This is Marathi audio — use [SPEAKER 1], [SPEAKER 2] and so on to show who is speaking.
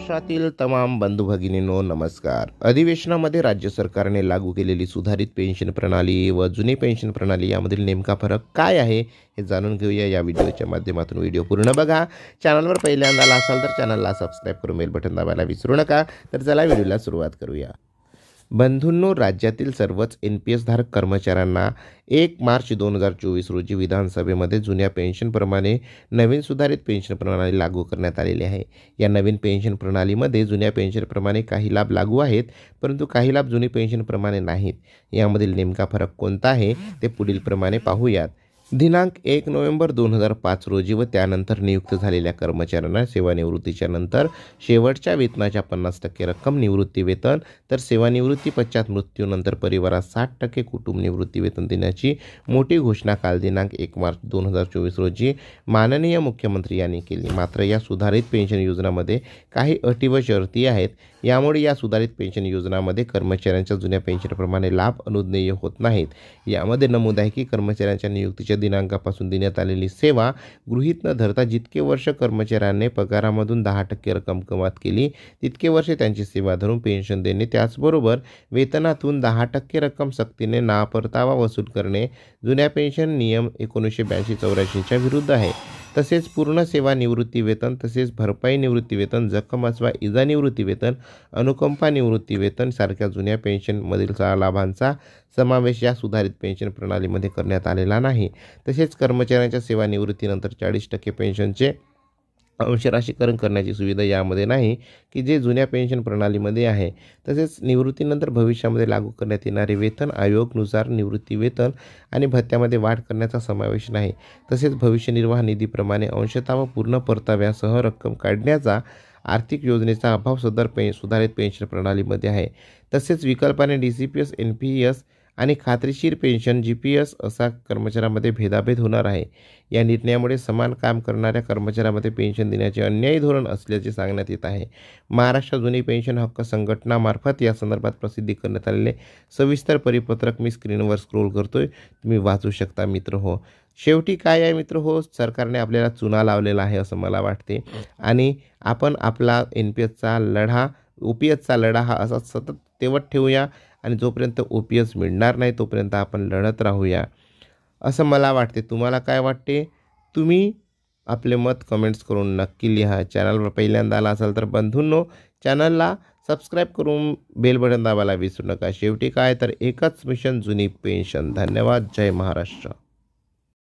[SPEAKER 1] महाराष्ट्रातील तमाम बंधू भगिनींनो नमस्कार। अधिवेशनामध्ये राज्य सरकारने लागू केलेली सुधारित पेन्शन प्रणाली व जुनी पेन्शन प्रणाली यामधील नेमका फरक काय आहे हे जाणून घेऊया या व्हिडिओच्या माध्यमातून। व्हिडिओ पूर्ण बघा। चॅनलवर पहिल्यांदा आला असाल तर चॅनलला सबस्क्राइब करून बेल बटन दाबायला विसरू नका। तर चला व्हिडिओला सुरुवात करूया। बंधूंनो, राज्यातील सर्वच NPS धारक कर्मचाऱ्यांना 1 मार्च 2024 रोजी विधानसभेमध्ये जुन्या पेन्शनप्रमाणे नवीन सुधारित पेन्शन प्रणाली लागू करण्यात आलेली आहे। या नवीन पेन्शन प्रणालीमध्ये जुन्या पेन्शनप्रमाणे काही लाभ लागू आहेत, परंतु काही लाभ जुनी पेन्शनप्रमाणे नाहीत। यामधील नेमका फरक कोणता आहे ते पुढील प्रमाणे पाहूयात। दिनांक 1 नोव्हेंबर 2005 रोजी व त्यानंतर नियुक्त झालेल्या कर्मचाऱ्यांना सेवानिवृत्तीच्या नंतर शेवटच्या वेतनाच्या 50% रक्कम निवृत्ती वेतन, तर सेवानिवृत्ती पश्चात मृत्यूनंतर परिवारात 60% कुटुंब निवृत्ती वेतन देण्याची मोठी घोषणा काल दिनांक 1 मार्च 2024 रोजी माननीय मुख्यमंत्री यांनी केली। मात्र या सुधारित पेन्शन योजनामध्ये काही अटी व शर्ती आहेत। यामुळे या सुधारित पेन्शन योजनामध्ये कर्मचाऱ्यांच्या जुन्या पेन्शनप्रमाणे लाभ अनुज्ञेय होत नाहीत। यामध्ये नमूद आहे की कर्मचाऱ्यांच्या नियुक्तीच्या दिनांकापासून देण्यात आलेली सेवा गृहीत न धरता जितके वर्ष कर्मचाऱ्यांनी पगारामधून 10% रक्कम कमात केली तितके वर्ष त्यांची सेवा धरून पेन्शन देणे, त्याचबरोबर वेतनातून 10% रक्कम सक्तीने नापरतावा वसूल करणे जुन्या पेन्शन नियम 1982-84च्या विरुद्ध आहे। तसेच पूर्ण सेवा निवृत्ती वेतन, तसेच भरपाई निवृत्ती वेतन, जखम अथवा इजा निवृत्ती वेतन, अनुकंपा निवृत्ती वेतन सारख्या जुन्या पेन्शनमधील लाभांचा समावेश या सुधारित पेन्शन प्रणालीमध्ये करण्यात आलेला नाही। तसेच कर्मचाऱ्यांच्या सेवानिवृत्तीनंतर 40% पेन्शनचे अंशराशीकरण करण्याची सुविधा यामध्ये नाही की जे जुन्या पेन्शन प्रणालीमध्ये आहे। तसेच निवृत्तीनंतर भविष्यामध्ये लागू करण्यात येणारे वेतन आयोगानुसार निवृत्ती वेतन आणि भत्त्यामध्ये वाढ करण्याचा समावेश नाही। तसेच भविष्य निर्वाह निधीप्रमाणे अंशतः व पूर्ण परताव्यासह रक्कम काढण्याचा आर्थिक योजनेचा अभाव सुधारित पेन्शन प्रणालीमध्ये आहे। तसेच विकल्पाने DCPS, NPS आणि खात्रीशीर पेन्शन GPS असा कर्मचाऱ्यांमध्ये भेदाभेद होणार आहे। या निर्णयामुळे समान काम करणाऱ्या कर्मचाऱ्यांमध्ये पेन्शन देण्याचे अन्यायी धोरण असल्याचे सांगण्यात येत आहे। महाराष्ट्र जुनी पेन्शन हक्क संघटनामार्फत या संदर्भात प्रसिद्धी करण्यात आलेले सविस्तर परिपत्रक मी स्क्रीनवर स्क्रोल करतोय, तुम्ही वाचू शकता मित्र हो। शेवटी काय आहे मित्र हो, सरकारने आपल्याला चुना लावलेला आहे असं मला वाटते आणि आपण आपला NPSचा लढा, OPSचा लढा हा असा सतत तेवत ठेवूया आणि जोपर्यंत OPS मिळणार नाही तोपर्यंत आपण लढत राहूया असं मला वाटते। तुम्हाला काय वाटते? तुम्ही आपले मत कमेंट्स करून नक्की लिहा। चॅनलवर पहिल्यांदा आला असाल तर बंधूंनो चॅनलला सबस्क्राइब करून बेल बटन दाबायला विसरू नका। शेवटी काय तर एकच मिशन जुनी पेन्शन। धन्यवाद। जय महाराष्ट्र।